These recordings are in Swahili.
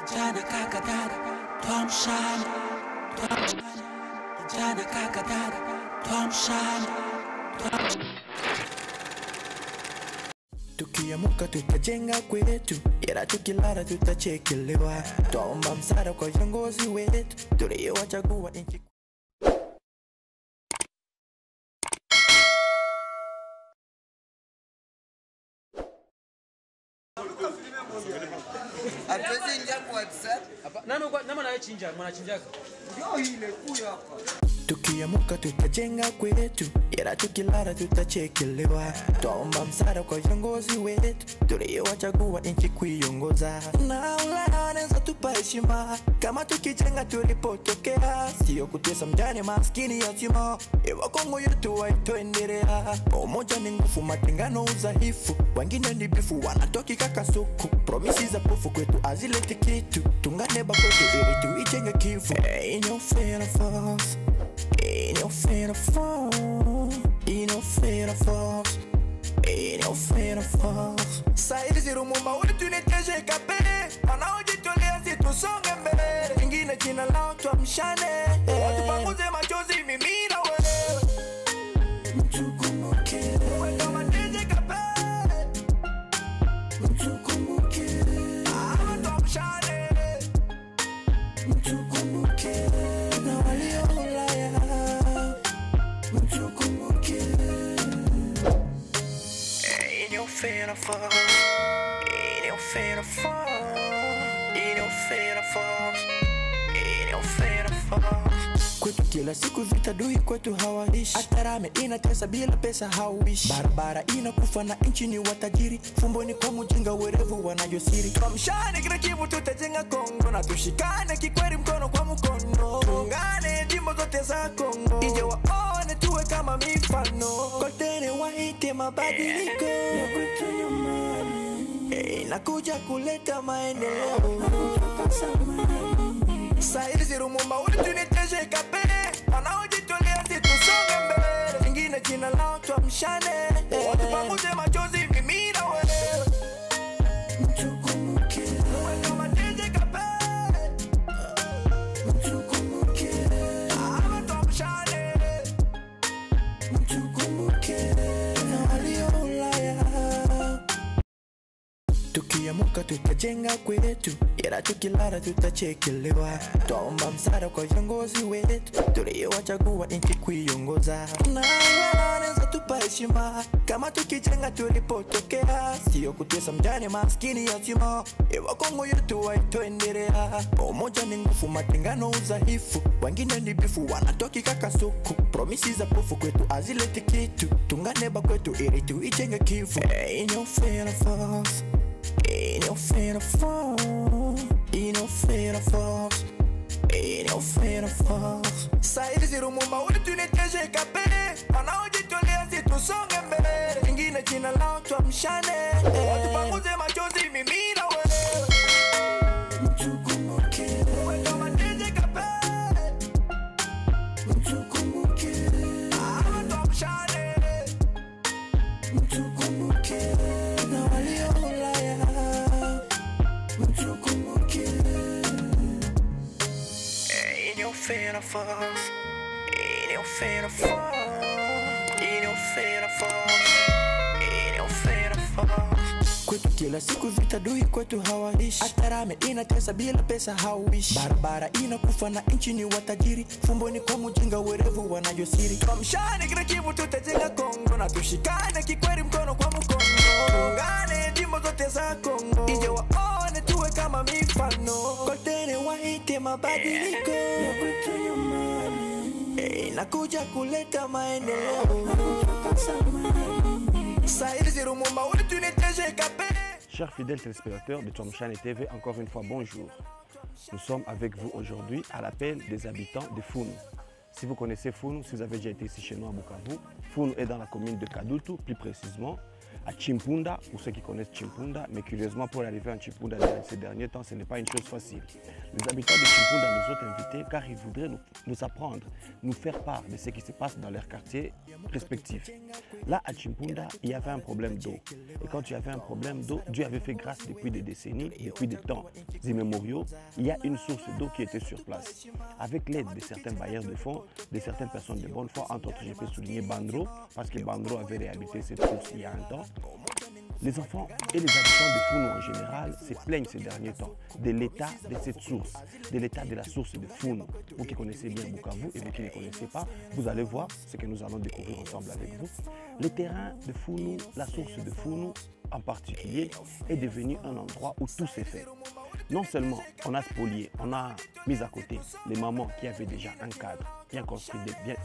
Kijana kaka dada, tuamshane. Kijana kaka dada, tuamshane. Tukiamuka tutajenga kwetu, ila tukilala tutachekelewa. Twaomba msaada kwa viongozi wetu tuliowachagua nchi. Hatuwezi ingia kwa WhatsApp. Nama na chinja, mwana chinjaka. Ndio ile kuya hapa. Tukiamuka tutajenga kwetu, ila tukilala tutachekelewa. Twaomba msaada kwa viongozi wetu tuliowachagua nchi kuiongoza. Na Ulaya wanaweza tupa heshima kama tukijenga tulipotokea, sio kutesa mjane maskini yatima. Ewa Kongo yetu waitoendelea. Umoja ni nguvu, matengano udhaifu. Wengine ni bifu wanatoki kakasuku. Promisi za pofu kwetu azileti kitu. Tungane bakwetu ili tuijenge kivu. In your fear of us, in your fear of us, in your fear of us, in your fear of us. Saidi zirumumba wetu niteje kapele, wanaojitolea situsonge mbele. Ingine jina lao tuamshane, watupanguze machozi mimi na wewe. Mtukumbuke wendo mateje kapele, mtukumbuke tuamshane, mtukumbuke na walio Ulaya, mtukumbuke. In your fear of us, in your fear of us, in your fear of us, in your fear of us. Kwetu kila siku vita dui kwetu hawaishi. Atarame inatesa bila pesa hauishi. Barabara inakufa na nchi ni watajiri. Fumboni kwa mjinga werevu wanajosiri. Tuamshane kila kivu tutajenga Kongo, na tushikane kikweli mkono kwa mkono. Tuungane jimbo zote za Kongo, ije waone tuwe kama mifano. Kotene waite mabadiliko ya kwetu nyumbani, nakuja kuleta maendeleo. Saidi zirumumba wetu niteje kapele, wanaojitolea situsonge mbele. Ingine jina lao tuamshane, watupanguze machozi mimi na wewe. Mtukumbuke wendo mateje kapele, mtukumbuke tuamshane, mtukumbuke na walio Ulaya. Tukiamuka tutajenga kwetu, ila tukilala tutachekelewa. Twaomba msaada kwa viongozi wetu tuliowachagua nchi kuiongoza. Na wanaweza tupa heshima kama tukijenga tulipotokea, sio kutesa mjane maskini yatima. Ewa Kongo yetu waitoendelea. Umoja ni nguvu, matengano udhaifu. Wengine ni bifu wanatoki kakasuku. Promisi za pofu kwetu azileti kitu. Tungane bakwetu ili tuijenge kivu. In your fear of us, in your fear of us, in your fear of us, in your fear of us. Saidi zirumumba wetu niteje kapele, wanaojitolea situsonge mbele. Ingine jina lao tuamshane, watupanguze machozi mimi na wewe. Mtukumbuke wendo mateje kapele, mtukumbuke tuamshane, mtukumbuke na walio Ulaya, mtukumbuke. In your fear of us, in your fear of us, in your fear of us, in your fear of us. Kwetu kila siku vita dui kwetu hawaishi. Atarame inatesa bila pesa hauishi. Barabara inakufa na nchi ni watajiri. Fumboni kwa mjinga werevu wanajosiri. Tuamshane kila kivu tutajenga Kongo, na tushikane kikweli mkono kwa mkono. Tuungane jimbo zote za Kongo, ije waone tuwe kama mifano. Kotene waite mabadiliko ya kwetu nyumbani, nakuja kuleta maendeleo. Saidi zirumumba wetu niteje kapele. Chers fidèles téléspectateurs de Tuamshane TV, encore une fois bonjour. Nous sommes avec vous aujourd'hui à l'appel des habitants de Founou. Si vous connaissez Founou, si vous avez déjà été ici chez nous à Bukavu, Founou est dans la commune de Kadutu, plus précisément. À Chimpunda, pour ceux qui connaissent Chimpunda, mais curieusement pour arriver à Chimpunda ces derniers temps, ce n'est pas une chose facile. Les habitants de Chimpunda nous ont invités car ils voudraient nous apprendre, nous faire part de ce qui se passe dans leurs quartiers respectifs. Là, à Chimpunda, il y avait un problème d'eau. Et quand il y avait un problème d'eau, Dieu avait fait grâce depuis des décennies, depuis des temps immémoriaux. Il y a une source d'eau qui était sur place. Avec l'aide de certains bailleurs de fonds, de certaines personnes de bonne foi, entre autres, je peux souligner Bandro, parce que Bandro avait réhabilité cette source il y a un temps. Les enfants et les habitants de Founou en général se plaignent ces derniers temps de l'état de cette source, de l'état de la source de Founou. Vous qui connaissez bien Bukavu et vous qui ne connaissez pas, vous allez voir ce que nous allons découvrir ensemble avec vous. Le terrain de Founou, la source de Founou en particulier, est devenu un endroit où tout s'est fait. Non seulement on a spolié, on a mis à côté les mamans qui avaient déjà un cadre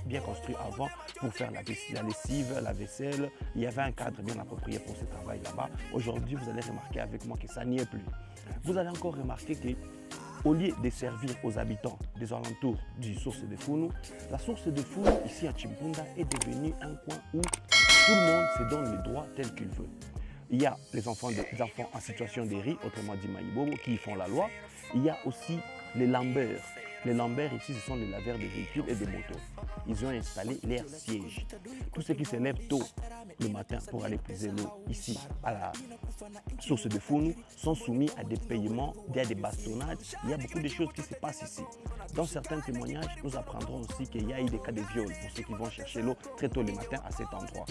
bien construit avant pour faire la lessive, la vaisselle. Il y avait un cadre bien approprié pour ce travail là-bas. Aujourd'hui, vous allez remarquer avec moi que ça n'y est plus. Vous allez encore remarquer que au lieu de servir aux habitants des alentours du source de Founou, la source de Founou ici à Chimpunda est devenue un coin où tout le monde se donne les droits tels qu'il veut. Il y a les enfants en situation de riz, autrement dit Maïbobo, qui font la loi. Il y a aussi les lambeurs. Les lambeurs ici, ce sont les laveurs de véhicules et de motos. Ils ont installé leur siège. Tous ceux qui se lèvent tôt le matin pour aller puiser l'eau ici à la source de Founou sont soumis à des paiements, à des bastonnages. Il y a beaucoup de choses qui se passent ici. Dans certains témoignages, nous apprendrons aussi qu'il y a eu des cas de viol pour ceux qui vont chercher l'eau très tôt le matin à cet endroit.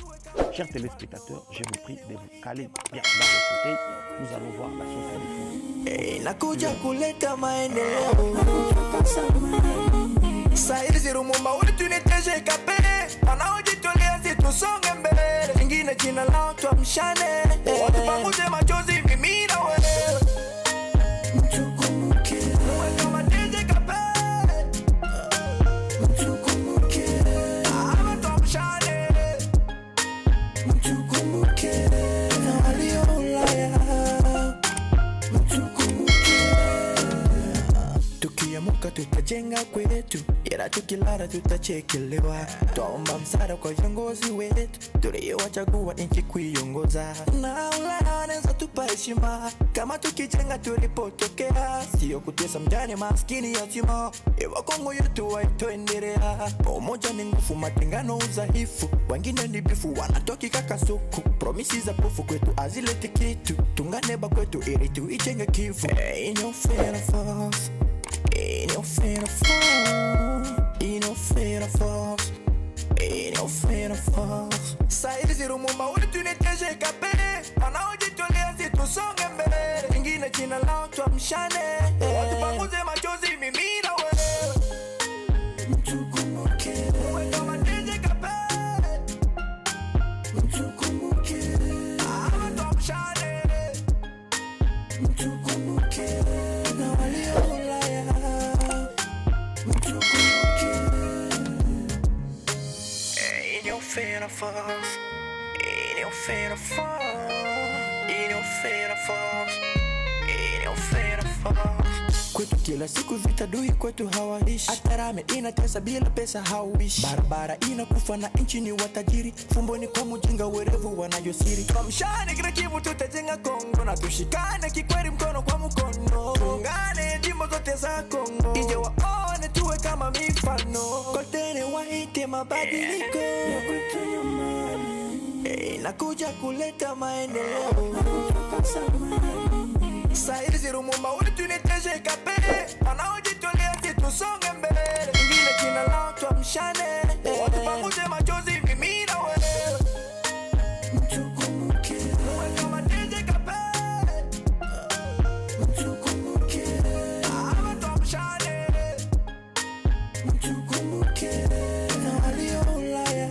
Chers téléspectateurs, je vous prie de vous caler bien dans vos fauteuils. Nous allons voir la source de Founou. Nakuja kuleta maendeleo Sairi zirumumba ulituneteje kapele Wanaojitolea situsonge mbele Ingine jina lao tuamshane Watu pamoja machozi mimi na wewe Mtukumuke Mweka mateje kapele Mtukumuke Ama tuamshane Mtukumuke Na walio Ulaya Tukiamuka tutajenga kwetu, ila tukilala tutachekelewa. Twaomba msaada kwa viongozi wetu, tuliowachagua nchi kuiongoza. Na Ulaya wanaweza tupa heshima, kama tukijenga tulipotokea. Sio kutesa mjane maskini yatima, ewa Kongo yetu waitoendelea. Umoja ni nguvu, matengano udhaifu, wengine ni bifu wanatoki kakasuku. Promisi za pofu kwetu hazileti kitu, tungane kwetu ili tuijenge Kivu. Ain't no fear of us. Ain't no fear of us. Ain't no fear of us. Ain't no fear of us. Sairi zirumumba ulituneteje kapele Wanaojitolea situsonge mbele Ingine jina lao tuamshane Watu pamoja machozi mimi na wewe Mtukumuke Mweka mateje kapele Mtukumuke Ama tuamshane Mtukumuke Na walio Ulaya Mtukumuke Ain't no fear of us. Ain't no fear of us. Ain't no fear of us. Ain't no fear of us. Kwetu kila siku vita dui kwetu hawaishi. Atarame inatesa bila pesa hauishi. Barabara inakufa na nchi ni watajiri. Fumboni kwa mjinga werevu wanayosiri. Tuamshane kila Kivu tutajenga Kongo. Na tushikane kikweli mkono kwa mkono. Tungane jimbo zote za Kongo. Ije waone tuwe kama mifano. Kotene waite mabadiliko. Nakuja kuleta maendeleo Sairi zirumumba ulituneteje kapele Wanaojitolea situsonge mbele Ingine jina lao tuamshane Watu pamoja machozi mimi na wewe Mtukumuke Mweka mateje kapele Mtukumuke Ama tuamshane Mtukumuke Na walio Ulaya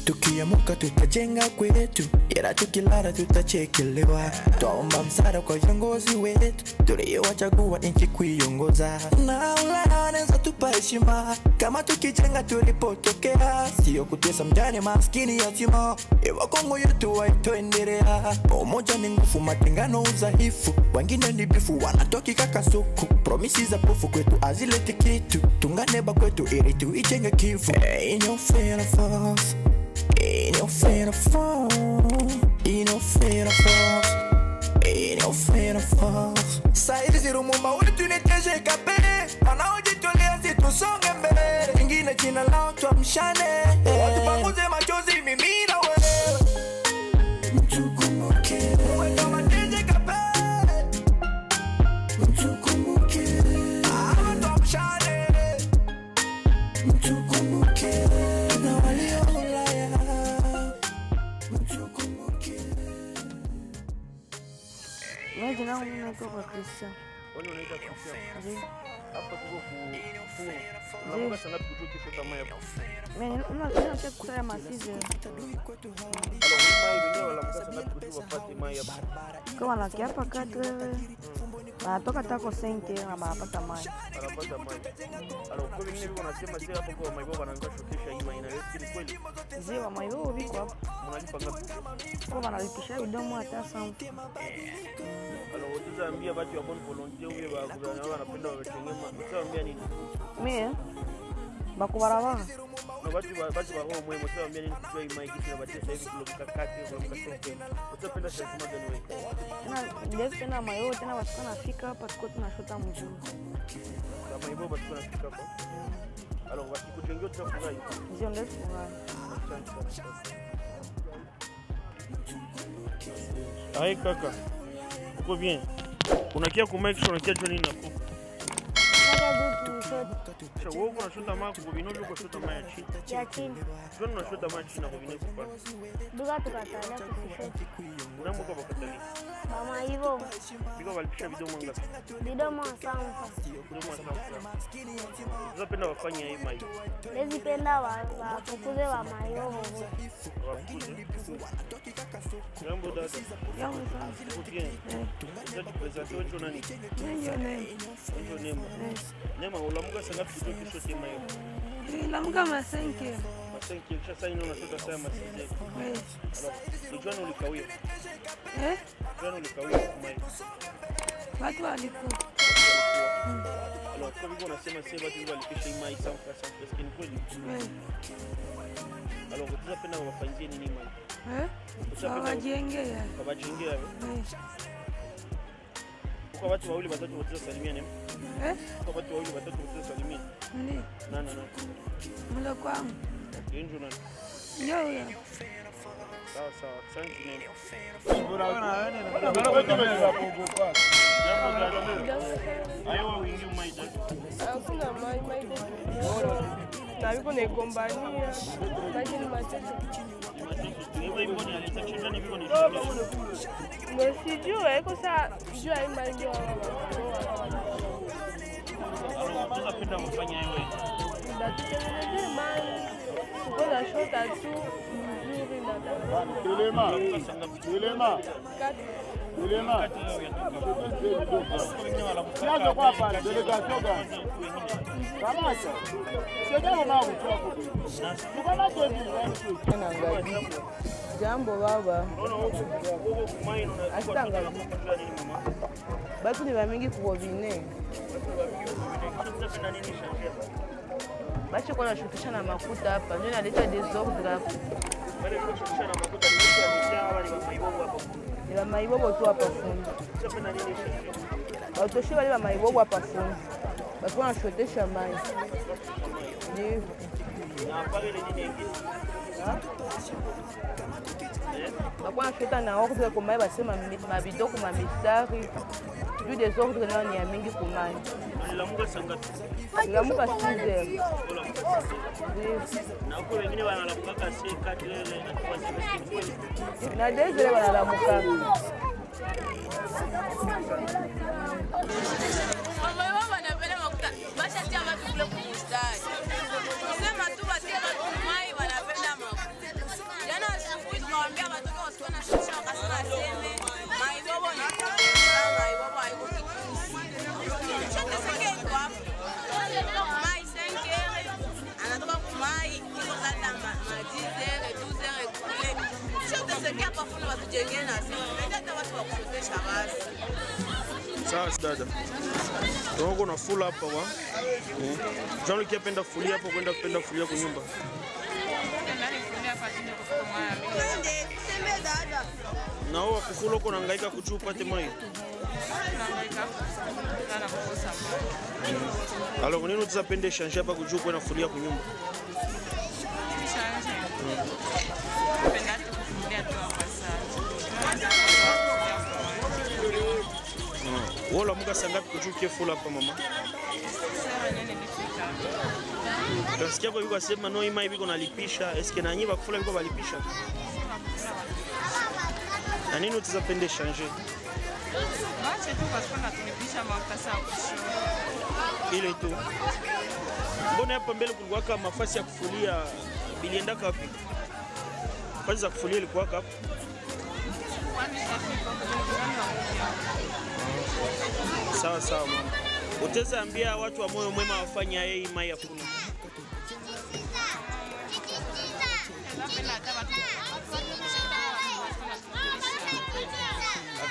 Tukiamuka tutajenga kwetu, ila tukilala tutachekelewa. Twaomba msaada kwa viongozi wetu tuliowachagua nchi kuiongoza. Na Ulaya wanaweza tupa heshima kama tukijenga tulipotokea, sio kutesa mjane maskini yatima. Ewa Kongo yetu waitoendelea. Umoja ni nguvu, matengano udhaifu. Wengine ni bifu wanatoki kakasuku. Promisi za pofu kwetu azileti kitu. Tunganeba kwetu ili tuijenge kifu. Ain't no fear of us, ain't no fear of us, ain't no fear of us, ain't no fear of us. Saidi zirumumba wetu niteje kape, wanaojitolea situsonge mbele. Ingine jina lao tuamshane, watu panguze machozi mimi na wewe. Mtukumbuke wetu mateje kape, mtukumbuke tuamshane, mtukumbuke na walio Ulaya, mtukumbuke. Mimi jina langu naitwa Christian. Wewe unaitwa Christian? Ndio. Hapa tuko kufunga. Unakuwa sana kutoka kisha kama hapo. Mimi unataka kusema masize. Alors mai wenyewe wala mkasa sana kutoka pati mai hapa. Kama na kiapa katu wewe. Natoka tako sente na mapata mai. Anapata mai. Alors kwa nini wewe unasema sasa hapo kwa mai baba anaanza shukisha hii mai na wewe ni kweli? Ziwa mai wewe biko hapo. Unalipa ngapi? Kwa wanalipisha bidomo hata sana. Alors utaambia watu wa bonne volonté wewe wa wanapenda watengema. Utaambia nini? Mimi bakubarabara. Na watu wa roho mwema utaambia nini kwa hii mai kitu na batia sasa hivi kilo kakati kwa mkasente. Utapenda sasa kama gani wewe? Na ndio tena mai wewe tena wasikana fika hapa tuko tunashota mzuri. Kama hivyo basi tunafika hapo. Alors wakikujengea tutafurahi. Ndio ndio furaha. Hai kaka. Uko bien? Unakia ku make sure unakia nini na kuku? Sasa wewe unashota maji kwa vinojo kwa shota maji ya chini. John unashota maji na kwa vinojo kwa. Duka tukatalia kushoto. Unamu kwa bakatali. Mama hivyo. Biko walipisha video mwanga. Bidomo sana. Video mwanga. Unapenda wafanye hii mai. Lezi penda wafukuze wa mayo. Jambo dada. Yangu sana. Uko bien? Ndio present wewe nani? Ndio nani? Ndio Nema. Nema ulamuka sana kutoka kisho tema hiyo. Ilamuka masenke. Masenke kisha sasa ina unashota sana masenke. Alors, John ulikawia. John ulikawia mai. Watu walikuwa. Alors, kwa hivyo unasema sasa watu walipisha mai sana parce que ni kweli. Alors, utapenda wafanyie nini mai? Wajengea. Wabajengea. Kwa watu wawili watatu watasalimia nini? Kwa watu wawili watatu watasalimia. Nani? Nani? Mlo kwangu. Yenjo nani? Yo. Sawa sawa. Asante nini? Ayo wingi umaida. Hakuna mai na yuko na gombania. Lakini mateso. Wewe mbona alita chindani viko ni Ndio sijui iko saa sijui ai mai ndio. Unapenda kufanya wewe. Ndatengeneze mai. Ngoja shota tu mzuri na dada. Ulema. Siazo kwa pale delegation gani? Kamacha. Sio mama uchoko. Tukana tena. Jambo baba. Asitanga. Batu ni bamingi kuobine. Bache kwa shukisha na makuta hapa. Ndio naleta desordre hapa. Bale kushukisha na makuta ni mtu alishawa ni maibobo hapa. Ila maibobo tu hapa fundi. Unapenda nini shukisha? Watoshi wale wa maibobo hapa fundi. Basi wanashotesha mai. Ndio. Na pale ni nini ingine? Bakwa shota na ordre kwa mai basema mabido kwa mistari. Juu desordre na ni ya mingi kwa mai. Alilamuka sangati. Alilamuka 6h. Na kwa wengine wanalamuka 4 ile na kwa sababu na desire wanalamuka. Sema tu basi watu mai wanapenda mafuta. Jana asubuhi tunawaambia watoto wasiwe na baseme maibobo na maibobo haiko mai 5 heures anatoka kumai iko kata ma 10 heures 12 heures kule chote sekia kwa funo watujengee na sisi ndio watu wa kufundisha basi. Sawa dada. Tunaona na full hapa wa. Jean Luc apenda fulia hapo kwenda kupenda fulia kwa nyumba. Na wewe kufula uko unahangaika kuchu upate mai. Alors nini utapenda changer hapa kuchu kwenda fulia kwa nyumba? Wala muka sangapi kuchukia fula hapa mama? Kasikia kwa yuko sema no ima hivi nalipisha, eske na nyiba kufula yuko balipisha? Na nini utapenda changer? Bache tu kwa sababu tulipisha makasa kusho. Ile tu. Mbona hapa mbele kulikuwa kama mafasi ya kufulia bilienda kapi? Mafasi za kufulia ilikuwa hapa. Sawa sawa mama. Utaweza ambia watu wa moyo mwema wafanye yeye mai ya kunu.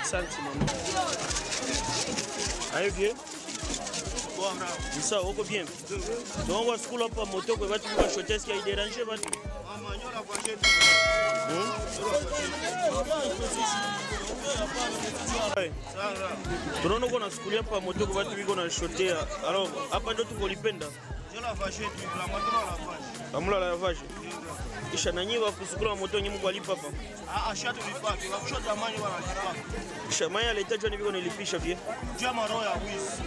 Asante mama. Ayo bien? Ça, on bien. Donc on va school hapa moto kwa watu kwa shotes qui a déranger watu. Mama nyora kwa shetu. Tunaona uko na skuli hapa moto kwa watu wiko na shotea. Alors hapa ndio tuko lipenda. Je la vache tu la moto la vache. Amula la vache. Kisha na nyiwa kusukula moto nyimu kwa lipa hapa. Shatu vifaki, wa kushota mani wala lipa. Kisha maya alitaje niko nilipisha pia. Jama roho ya wizi.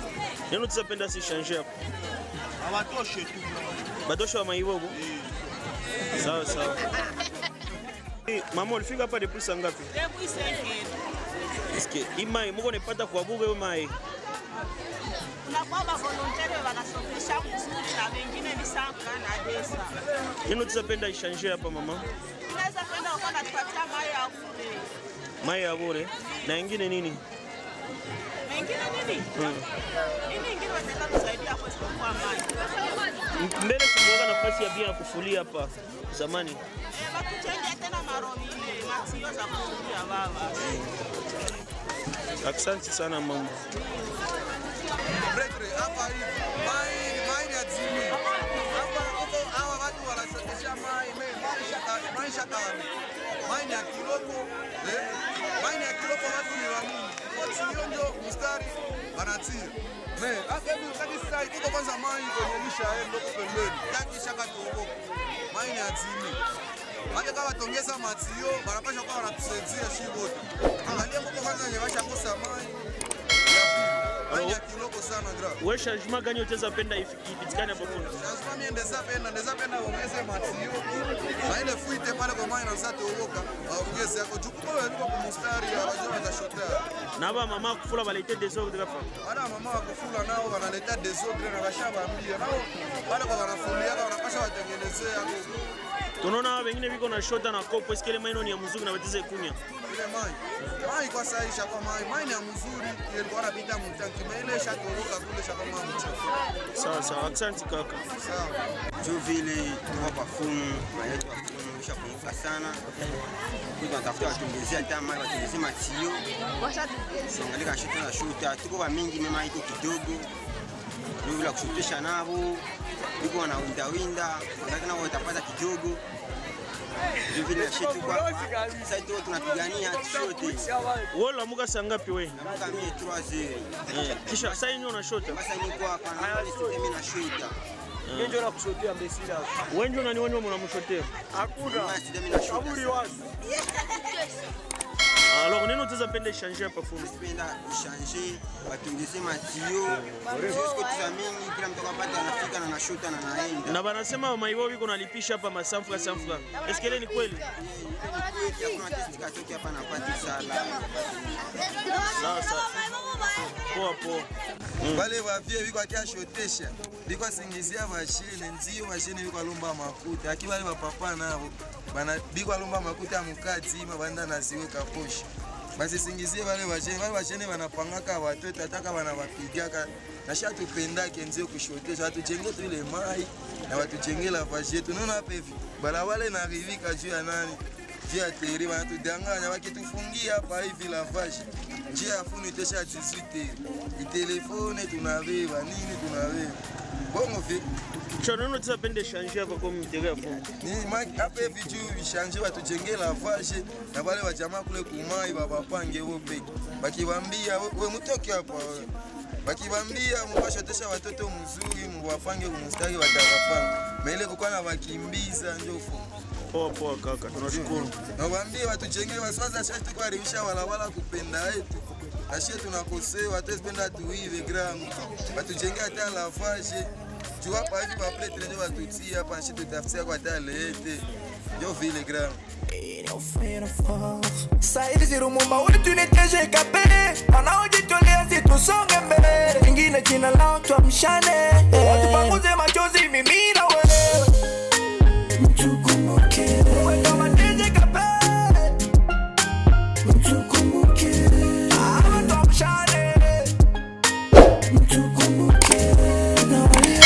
Neno tusapenda si changer hapo. Awatoshe tu. Batoshe wa maibogo. Sawa sawa. Mama ulifika hapa depuis saa ngapi? Depuis 5 heures. Eske imai mko nepata kwa buge au mai? Na kwa ba volontaire wanasomesha mzuri na wengine ni sanka na desa. Neno tusapenda ishanger hapa mama. Tunaweza kwenda kwa natupatia mai ya bure. Mai ya bure. Na nyingine nini? Wengine nini? Wengine wanataka kusaidia kwa kwa mai. Mbele tunaona nafasi ya bia kufulia hapa zamani. Wakichangia tena maromile, matio za kufulia baba. Asante sana mama. Bretre hapa hivi. Mai ni azimi. Hapa huko hawa watu wanashotesha mai shakani. Mai ni kiloko. Mai ni kiloko watu ni wa mingi. Sio ndio mstari wanatia. Hata hivi kati sasa iko kwanza mai kwenye lisha endo pembeni. Kati shaka tuoko. Mai ni azimi. Hata kama tongeza matio barabasha kwa wanatusaidia shibote. Angalia huko kwanza nyewasha kosa mai. Mai ya kiloko sana gra. Wewe changement gani utaweza penda ipitikane hapo kuna? Changement mimi ndeza penda ongeze matio. Na ile fuite pale kwa mai na sasa uoka. Ongeze yako jukumu wewe kwa mstari ya wajua watashota. Na ba mama kufula balete desordre hapa. Bana mama kufula nao wanaleta desordre na washabaambia nao wale kwa wanafulia wanapasha watengenezea hapo. Tunaona wengine wiko na shota na kopo isikele maino ni ya mzuri na watize kunya. Ile mai kwa saisha kwa mai ni ya mzuri ilikuwa inapita mtanki ile shatoroka kule shaka mama mchafu. Sawa sawa, asante kaka. Sawa. Jo vile tuko kwa fumu, mayetu wa fumu ishapunguka sana. Kwa tafuta watongezea hata mai watongezea matio. Angalia shota na shota, tuko wa mingi mema iko kidogo. Ndio vile kushutesha nabo. Iko wanawinda, lakini wao watapata kidogo. Ndio vile shetu kwa sasa tu tunapigania shote. Wewe lamuka saa ngapi wewe? Lamuka mimi 3h. Kisha sasa yini una shota? Sasa niko hapa na mimi na shota. Ndio na kushotea mbesira. Wewe ndio nani wewe mnamshotea? Hakuna. Mimi na shota. Aburi wazi. Alors neno utaweza penda changer hapa fumu? Penda changer, watongeze matio. Jusqu'au tuzamini kila mtu akapata anafika na shota na naenda. Na banasema maibo biko nalipisha hapa masamfra. Est-ce que ni kweli? Kuna testi katoki hapa na pati sala. Sawa sawa. Poa poa. Wale bavie biko akiashotesha. Biko singizia bashine nzio bashine biko alomba makuta. Aki wale bapapa nabo bana biko alomba makuta ya mukati mabanda naziweka posho. Basi singizie wale bashine banapangaka watoto ataka banawapigaka. Na sha tupendake nzio kushotesha atujenge tu ile mai na watujengela vashi yetu. Unaona hapa hivi bala wale na rivika juu ya nani? Jia teri wanatudanganya wakitufungia hapa hivi la vashi. Jia funu tesha 18. Itelefone tunabeba nini tunabeba. Bongo vi Chonono tsapende changer kwa komiteria fond. Ni maki hapa hivi juu changer watujengela la vashi na wale wa jamaa kule kumai baba pange wope. Bakibambia we mutoke hapa. Bakibambia mupashotesha watoto mzuri muwafange kumstari watawapanga. Maile kukua na wakimbiza njofu. Poa kaka, tunashukuru. Na waambie watujengee waswaza shati tukua rivisha wala kupenda yetu. Na shie tunakosewa tuzipenda tuive gramu. Watujengee hata lavage. Juu hapa hivi maplete ndio watutia hapa shie tutafutia kwa talete. Ndio vile gramu. Sairi zirumumba uli tuneteje kapele wanaojitolea situsonge mbele ingine jina lao tuamshane watupanguze machozi mimi na wewe mtukumuke wendo mateje kapele mtukumuke tuamshane mtukumuke na wewe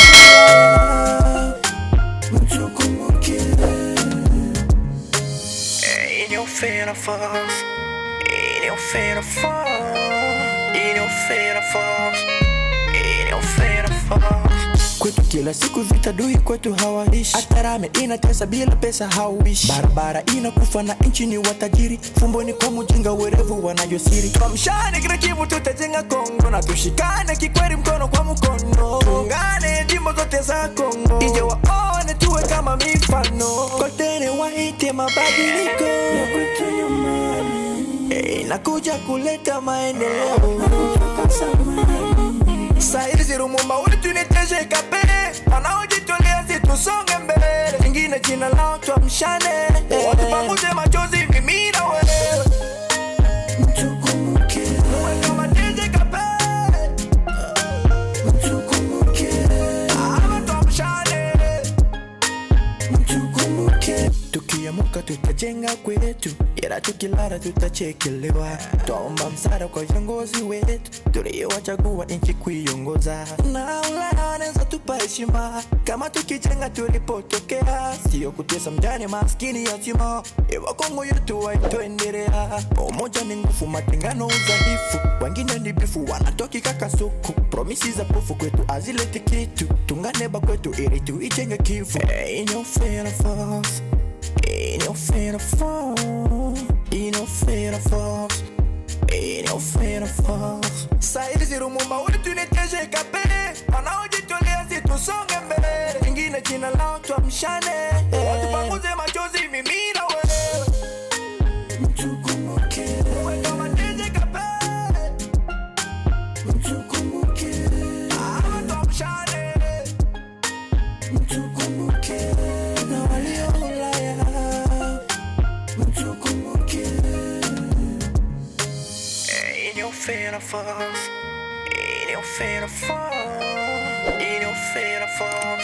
mtukumuke in your fear of falls, in your fear of falls, in your fear of falls, in your fear of falls. Kwetu kila siku vita dui kwetu hawaishi. Atarame inatesa bila pesa hauishi. Barabara inakufa na nchi ni watajiri. Fumboni kwa mujinga werevu wanajosiri. Tuamshane kila kivu tutajenga Kongo. Na tushikane kikweli mkono kwa mkono. Tuungane jimbo zote za Kongo. Ije waone tuwe kama mifano. Kotene waite mabadiliko. Nakuja kuleta maendeleo. Sairi zirumumba uli tuneteje kapele wanaojitolea situsonge mbele ingine jina lao tuamshane watupanguze machozi mimi na wewe mtukumuke wendo mateje kapele mtukumuke tuamshane mtukumuke tukiamuka tutajenga kwetu ila tukilala tutachekelewa tuomba msaada kwa viongozi wetu tuliowachagua nchi kuiongoza na Ulaya wanaweza tupa heshima kama tukijenga tulipotokea sio kutesa mjane maskini yatima ewa Kongo yetu waitoendelea umoja ni nguvu matengano udhaifu wengine ni bifu wanatoki kakasuku promisi za pofu kwetu azileti kitu tunganeba kwetu ili tuijenge kifu in your fear of falls in your fear of falls in your fear of falls in your fear of falls Sairi zirumumba uli tuneteje kapele wanaojitolea situsonge mbele ingine jina lao tuamshane watupanguze machozi mimi na wewe mtukumuke wendo mateje kapele mtukumuke tuamshane mtukumuke na walio Ulaya mtukumuke in your fear of falls, in your fear of falls, in your fear of falls,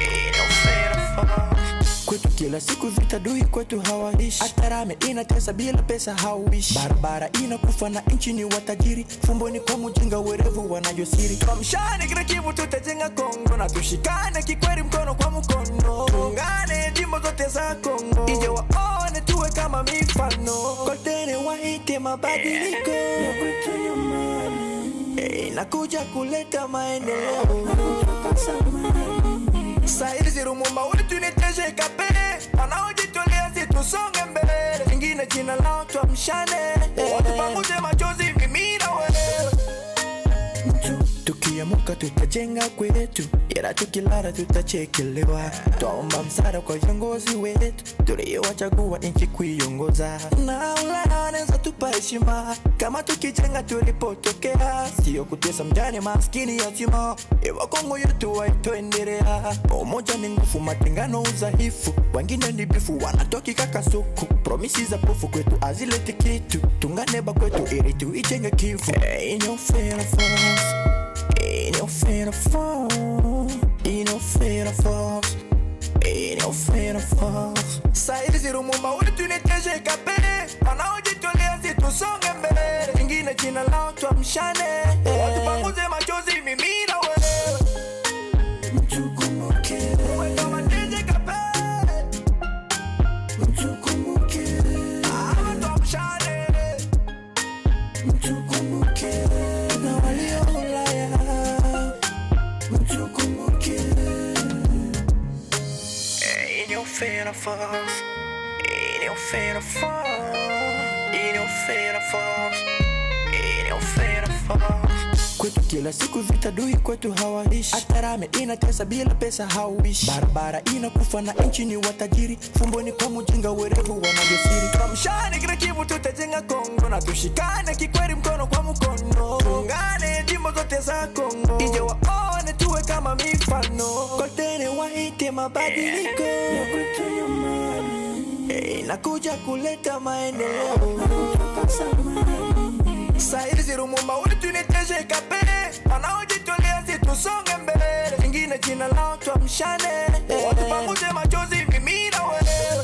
in your fear of falls. Kwetu kila siku vita dui kwetu hawaishi. Atarame inatesa bila pesa hauishi. Barabara inakufa na nchi ni watajiri. Fumboni kwa mujinga werevu wanajosiri. Tuamshane kila kivu tutajenga Kongo. Na tushikane kikweli mkono kwa mkono. Tuungane jimbo zote za Kongo. Ije waone tuwe kama mifano. Kotene waite mabadiliko. Nakuja kuleta maendeleo. Sairi zirumumba uli tuneteje kapele wanaojitolea situsonge mbele ingine jina lao tuamshane watupanguze machozi mimi na wewe tukiamuka tutajenga kwetu, ila tukilala tutachekelewa. Twaomba msaada kwa viongozi wetu tuliowachagua nchi kuiongoza, na Ulaya wanaweza tupa heshima kama tukijenga tulipotokea, sio kutesa mjane maskini yatima. Ewa Kongo yetu waitoendelea, umoja ni nguvu, matengano udhaifu, wengine ni bifu wanatoki kakasuku. Promisi za pofu kwetu azileti kitu, tunganeba kwetu ili tuijenge kivu. In your fear of us, in your fear of us, in your fear of us, in your fear of us. Saidi zirumumba wetu ni TGKP, wanaojitolea situsonge mbele, ingine jina lao tuamshane, watu pamoja machozi mimi na wewe. Mtukumuke wewe kama TGKP, mtukumuke hawa tuamshane, mtukumuke na walio Ulaya, mtukumuke. In your fear of us, in your fear of us, in your fear of us, in your fear of us. Kwetu kila siku vita dui kwetu hawaishi, atarame inatesa bila pesa hauishi, barabara inakufa na nchi ni watajiri, fumboni kwa mjinga werevu wanajisiri. Tuamshane kila kivu tutajenga Kongo, na tushikane kikweli mkono kwa mkono, tuungane jimbo zote za Kongo, ije waone tuwe kama mifano, kote waite mabadiliko ya kwetu nyumbani, nakuja kuleta maendeleo. Saidi zirumumba wetu ni TGKP, wanaojitolea situsonge mbele, ingine jina lao tuamshane, watu pamoja machozi mimi na wewe.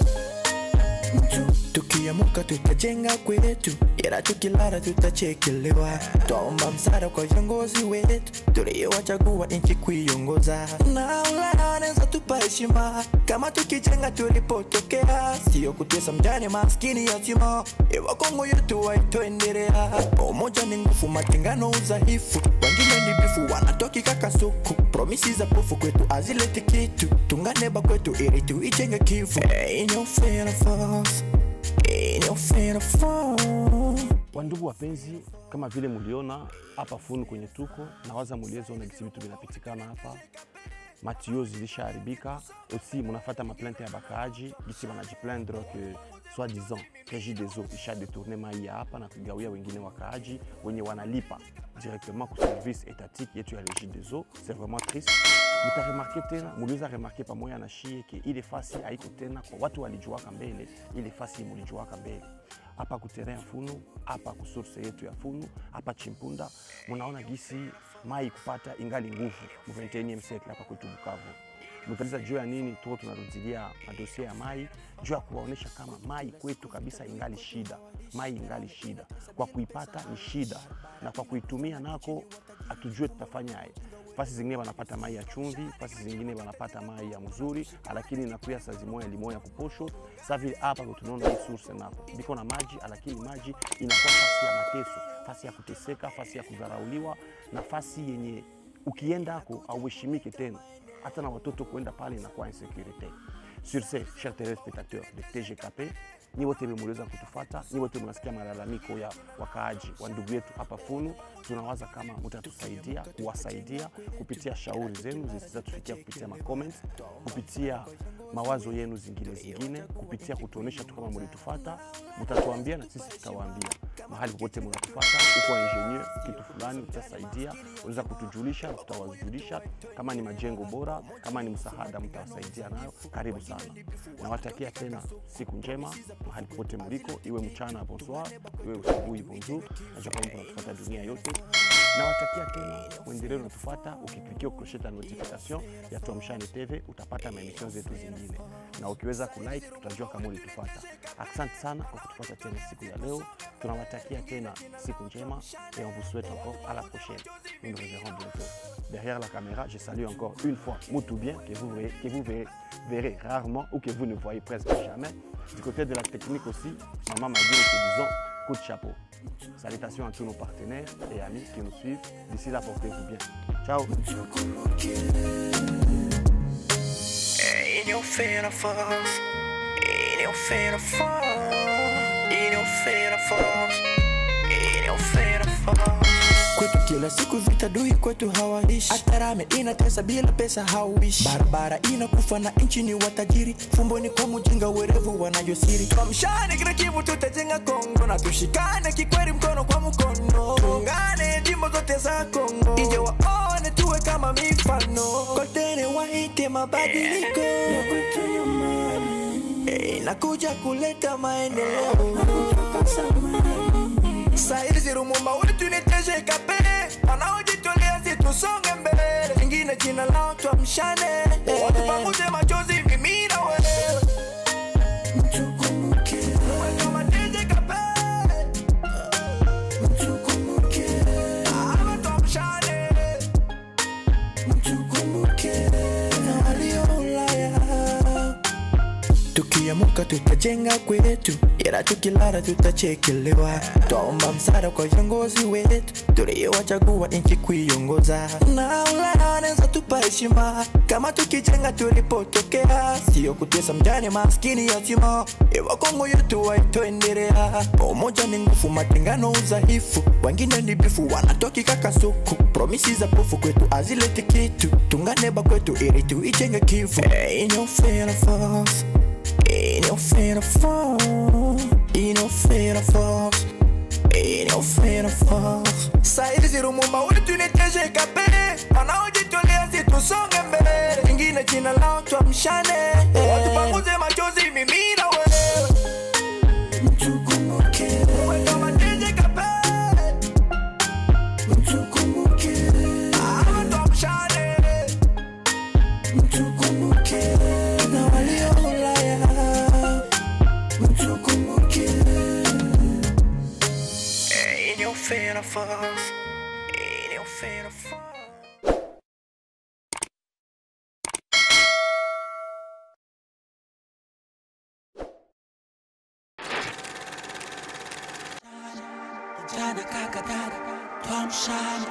Tukiamuka tutajenga kwetu, ila tukilala tutachekelewa. Twaomba msaada kwa viongozi wetu tuliowachagua nchi kuiongoza, na Ulaya wanaweza tupa heshima kama tukijenga tulipotokea, sio kutesa mjane maskini yatima. Ewa Kongo yetu waitoendelea, umoja ni nguvu, matengano udhaifu, wengine ni bifu wanatoki kakasuku. Promisi za pofu kwetu azileti kitu, tunganeba kwetu ili tuijenge kivu. In your fear of us, in your fear of us. Wandugu wapenzi, kama vile muliona hapa Funu kwenye tuko, na waza muliezona gisi vitu vinapitikana hapa. Matio zilishaharibika, aussi munafata maplainte ya bakaaji gisi wanajiplaindre que soi-disant Regideso isha détourné mai ya hapa na kugawia wengine wakaaji wenye wanalipa directement ku service étatique yetu ya Regideso. C'est vraiment triste. Muta remarqué tena, muliweza remarqué pamoja na shie ke ile fasi haiko tena kwa watu walijuaka mbele, ile fasi mulijuaka mbele. Hapa ku terrain ya Funu, hapa ku source yetu ya Funu, hapa Chimpunda, munaona gisi mai kupata ingali nguvu mu 21e siècle hapa kwetu Bukavu. Mutaliza juu ya nini tuko tunarudilia madosie ya mai, juu ya kuwaonesha kama mai kwetu kabisa ingali shida. Mai ingali shida, kwa kuipata ni shida, na kwa kuitumia nako atujue tutafanya hai. Fasi zingine wanapata mai ya chumvi, fasi zingine wanapata mai ya mzuri, lakini inakuya saa zimoya limoya kuposho. Sasa vile hapa tunaona hii source nako biko na maji, lakini maji inakuwa fasi ya mateso, fasi ya kuteseka, fasi ya kudharauliwa, na fasi yenye ukienda hako hauheshimiki tena. Hata na watoto kuenda pale inakuwa insécurité. Sur ce, chers téléspectateurs de TGKP, ni wote mmeweza kutufata, ni wote mnasikia malalamiko ya wakaaji wa ndugu yetu hapa Funu. Tunawaza kama mtatusaidia, kuwasaidia kupitia shauri zenu zisizatufikia kupitia ma comments, kupitia mawazo yenu zingine, kupitia kutuonesha tu kama mlitufata, mtatuambia na sisi tutawaambia. Mahali popote mnatufata, uko engineer kitu fulani utasaidia, unaweza kutujulisha, tutawajulisha. Kama ni majengo bora, kama ni msaada mtawasaidia nayo, karibu sana. Nawatakia tena siku njema mahali popote mliko, iwe mchana bonsoir, iwe usibuhi bonjour, na kama mnatufata dunia yote. Nawatakia tena muendelee kutufuata, ukiklikia clochette ya notification ya Tuamshane TV utapata maemission zetu zingine, na ukiweza kulike tutajua kama ulitufuata. Asante sana kwa kutufuata tena siku ya leo. Tunawatakia tena siku njema et on vous souhaite encore à la prochaine. Nous nous reverrons bientôt. Derrière la caméra, je salue encore une fois Moutou Bien que vous verrez rarement ou que vous ne voyez presque jamais. Du côté de la technique aussi, Maman Magui, nous disons coup de chapeau. Salutations à tous nos partenaires et amis qui nous suivent. D'ici là, portez-vous bien. Ciao. Kwetu kila kila siku vita dui kwetu hawaishi. Atarame inatesa bila pesa hauishi. Barabara inakufa na nchi ni watajiri. Fumboni kwa mujinga werevu wanayosiri. Tuamshane kila Kivu tutajenga Kongo, na tushikane kikweli mkono kwa mkono. Tuungane jimbo zote za Kongo, ije waone tuwe kama mifano. Kotene waite mabadiliko, nakuja kuleta maendeleo. Sairi Zirumumba wetu ni TGKP, wanaojitolea tusonge mbele. Ingine jina lao tuamshane, watu pamoja machozi mimi na wewe. Mtukumuke kama TGKP, mtukumuke ama tuamshane. Mtukumuke na walio Ulaya. Tukiamuka tutajenga kwetu, ila tukilala tutachekelewa. Twaomba msaada kwa viongozi wetu, tuliowachagua nchi kuiongoza. Na Ulaya wanaweza tupa heshima kama tukijenga tulipotokea, sio kutesa mjane maskini yatima. Ewa Kongo yetu waitoendelea. Umoja ni nguvu, matengano udhaifu. Wengine ni bifu wanatoki kakasuku. Promisi za pofu kwetu azileti kitu. Tunganeba kwetu ili tuijenge Kivu. Ain't no fear of us, ain't no fear of us, ain't no fear of us, ain't no fear of us. Sairi Zirumumba wetu ni TGKP, wanaojitolea tusonge mbele. Ingine jina lao tuamshane, watu pamoja machozi mimi na wewe. Mtukumuke kama TGKP, mtukumuke ama tuamshane. Mtukumuke na walio Ulaya. Mtukumuke. Ain't no fear of us, ain't no fear of us. Kijana kaka dada, tuamshane.